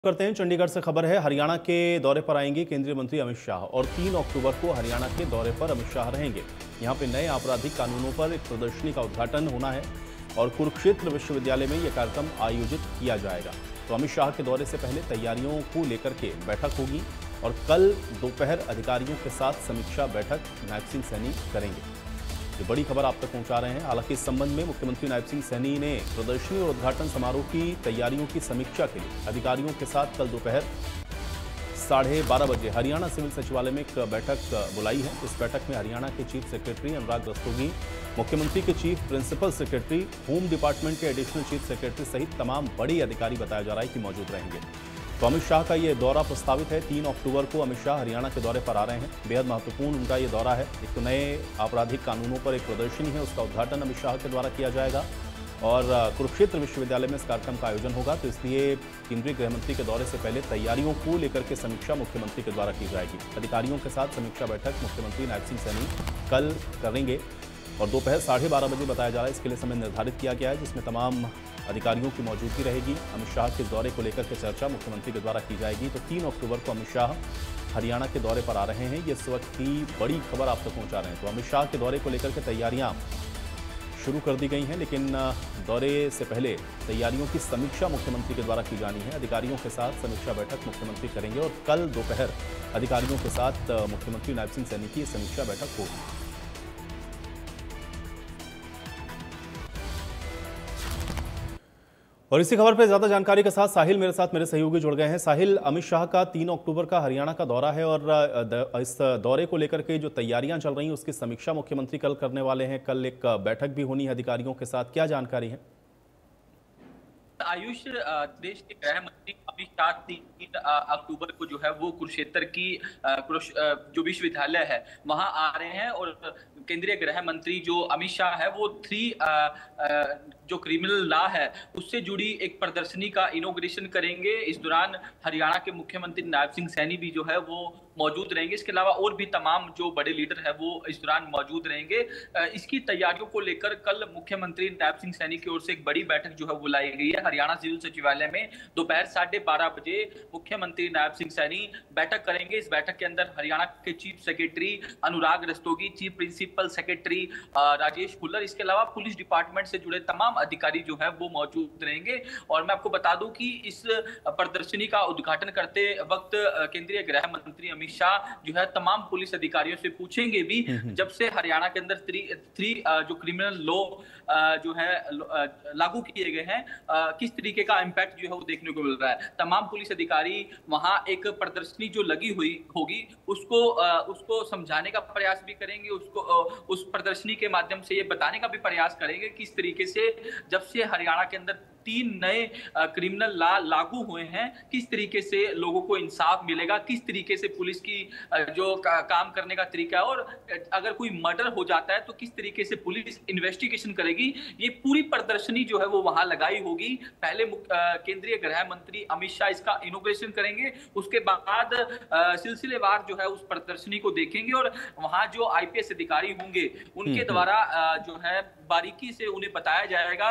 करते हैं। चंडीगढ़ से खबर है, हरियाणा के दौरे पर आएंगे केंद्रीय मंत्री अमित शाह और 3 अक्टूबर को हरियाणा के दौरे पर अमित शाह रहेंगे। यहां पे नए आपराधिक कानूनों पर एक प्रदर्शनी का उद्घाटन होना है और कुरुक्षेत्र विश्वविद्यालय में यह कार्यक्रम आयोजित किया जाएगा। तो अमित शाह के दौरे से पहले तैयारियों को लेकर के बैठक होगी और कल दोपहर अधिकारियों के साथ समीक्षा बैठक नायब सिंह सैनी करेंगे। ये बड़ी खबर आप तक पहुंचा रहे हैं। हालांकि इस संबंध में मुख्यमंत्री नायब सिंह सैनी ने प्रदर्शनी और उद्घाटन समारोह की तैयारियों की समीक्षा के लिए अधिकारियों के साथ कल दोपहर 12:30 बजे हरियाणा सिविल सचिवालय में एक बैठक बुलाई है। इस बैठक में हरियाणा के चीफ सेक्रेटरी अनुराग रस्तोगी, मुख्यमंत्री के chief principal secretary, home department के एडिशनल चीफ सेक्रेटरी सहित तमाम बड़े अधिकारी बताया जा रहा है कि मौजूद रहेंगे। तो अमित शाह का ये दौरा प्रस्तावित है। 3 अक्टूबर को अमित शाह हरियाणा के दौरे पर आ रहे हैं। बेहद महत्वपूर्ण उनका ये दौरा है। एक तो नए आपराधिक कानूनों पर एक प्रदर्शनी है, उसका उद्घाटन अमित शाह के द्वारा किया जाएगा और कुरुक्षेत्र विश्वविद्यालय में इस कार्यक्रम का आयोजन होगा। तो इसलिए केंद्रीय गृह मंत्री के दौरे से पहले तैयारियों को लेकर के समीक्षा मुख्यमंत्री के द्वारा की जाएगी। अधिकारियों के साथ समीक्षा बैठक मुख्यमंत्री नायब सिंह सैनी कल करेंगे और दोपहर 12:30 बजे बताया जा रहा है। इसके लिए समय निर्धारित किया गया है, जिसमें तमाम अधिकारियों की मौजूदगी रहेगी। अमित शाह के दौरे को लेकर के चर्चा मुख्यमंत्री के द्वारा की जाएगी। तो 3 अक्टूबर को अमित शाह हरियाणा के दौरे पर आ रहे हैं। ये इस वक्त की बड़ी खबर आप तक पहुंचा रहे हैं। तो अमित शाह के दौरे को लेकर के तैयारियां शुरू कर दी गई हैं, लेकिन दौरे से पहले तैयारियों की समीक्षा मुख्यमंत्री के द्वारा की जानी है। अधिकारियों के साथ समीक्षा बैठक मुख्यमंत्री करेंगे और कल दोपहर अधिकारियों के साथ मुख्यमंत्री नायब सिंह सैनी की समीक्षा बैठक होगी। और इसी खबर पर ज्यादा जानकारी के साथ साहिल मेरे साथ मेरे सहयोगी जुड़ गए हैं। साहिल, अमित शाह का 3 अक्टूबर का हरियाणा का दौरा है और इस दौरे को लेकर के जो तैयारियां चल रही हैं उसकी समीक्षा मुख्यमंत्री कल करने वाले हैं। कल एक बैठक भी होनी है अधिकारियों के साथ, क्या जानकारी है? आयुष, देश के गृह मंत्री अमित शाह 3 अक्टूबर को जो है वो कुरुक्षेत्र की जो विश्वविद्यालय है वहां आ रहे हैं और केंद्रीय गृह मंत्री जो अमित शाह है वो 3 जो क्रिमिनल लॉ है उससे जुड़ी एक प्रदर्शनी का इनॉग्रेशन करेंगे। इस दौरान हरियाणा के मुख्यमंत्री नायब सिंह सैनी भी जो है वो मौजूद रहेंगे। इसके अलावा और भी तमाम जो बड़े लीडर है वो इस दौरान मौजूद रहेंगे। इसकी तैयारियों को लेकर कल मुख्यमंत्री नायब सिंह सैनी की ओर से एक बड़ी बैठक जो है बुलाई गई है। हरियाणा सिविल सचिवालय में दोपहर 12:30 बजे मुख्यमंत्री नायब सिंह सैनी बैठक करेंगे। इस बैठक के अंदर हरियाणा के chief secretary Anurag Rastogi, chief principal secretary Rajesh Khullar, इसके अलावा पुलिस डिपार्टमेंट से जुड़े तमाम अधिकारी जो है वो मौजूद रहेंगे। और मैं आपको बता दूं कि इस प्रदर्शनी का उद्घाटन करते वक्त केंद्रीय गृह मंत्री अमित शाह जो है तमाम पुलिस अधिकारियों से पूछेंगे भी, जब से हरियाणा के अंदर 3 जो क्रिमिनल लॉ जो है लागू किए गए हैं, किस तरीके का इम्पैक्ट जो है वो देखने को मिल रहा है। तमाम पुलिस अधिकारी वहां एक प्रदर्शनी जो लगी हुई होगी उसको समझाने का प्रयास भी करेंगे, उसको उस प्रदर्शनी के माध्यम से ये बताने का भी प्रयास करेंगे किस तरीके से जब से हरियाणा के अंदर 3 नए क्रिमिनल लॉ लागू हुए हैं किस तरीके से लोगों को इंसाफ मिलेगा, किस तरीके से पुलिस की जो काम करने का तरीका है और अगर कोई मर्डर हो जाता है तो किस तरीके से पुलिस इन्वेस्टिगेशन करेगी। ये पूरी प्रदर्शनी जो है वो वहां लगाई होगी। पहले केंद्रीय गृह मंत्री अमित शाह इसका इनॉग्रेशन करेंगे, उसके बाद सिलसिलेवार जो है उस प्रदर्शनी को देखेंगे और वहां जो आईपीएस अधिकारी होंगे उनके द्वारा जो है बारीकी से उन्हें बताया जाएगा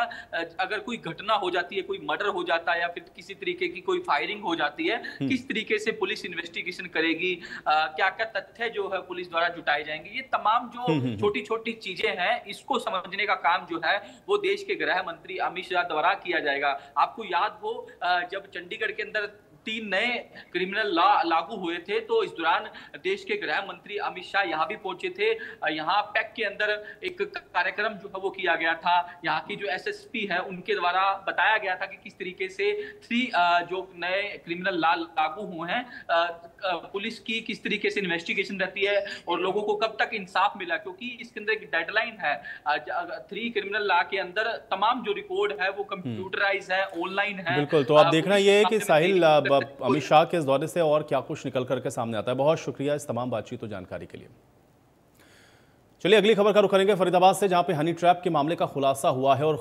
अगर कोई घटना हो जाती है, कोई मर्डर हो जाता है या फिर किसी तरीके की कोई फायरिंग हो जाती है, किस तरीके से पुलिस इन्वेस्टिगेशन करेगी, क्या क्या तथ्य जो है पुलिस द्वारा जुटाए जाएंगे। ये तमाम जो छोटी छोटी चीजें हैं इसको समझने का काम जो है वो देश के गृह मंत्री अमित शाह द्वारा किया जाएगा। आपको याद हो जब चंडीगढ़ के अंदर 3 नए क्रिमिनल लॉ लागू हुए थे तो इस दौरान देश के गृह मंत्री अमित शाह यहाँ भी पहुंचे थे। यहाँ पैक के अंदर एक कार्यक्रम जो है वो किया गया था। यहाँ की जो एसएसपी है उनके द्वारा बताया गया था कि किस तरीके से 3 जो नए क्रिमिनल लॉ लागू हुए हैं पुलिस की किस तरीके से इन्वेस्टिगेशन रहती है और लोगों को कब तक इंसाफ मिला, क्योंकि इसके अंदर एक डेडलाइन है। 3 क्रिमिनल लॉ के अंदर तमाम जो रिकॉर्ड है वो कंप्यूटराइज है, ऑनलाइन है। बिल्कुल, तो आप देखना ये है कि साहिल अमित शाह के इस दौरे से और क्या कुछ निकल करके सामने आता है। बहुत शुक्रिया इस तमाम बातचीत और जानकारी के लिए। चलिए अगली खबर का रुख करेंगे फरीदाबाद से, जहां पे हनी ट्रैप के मामले का खुलासा हुआ है और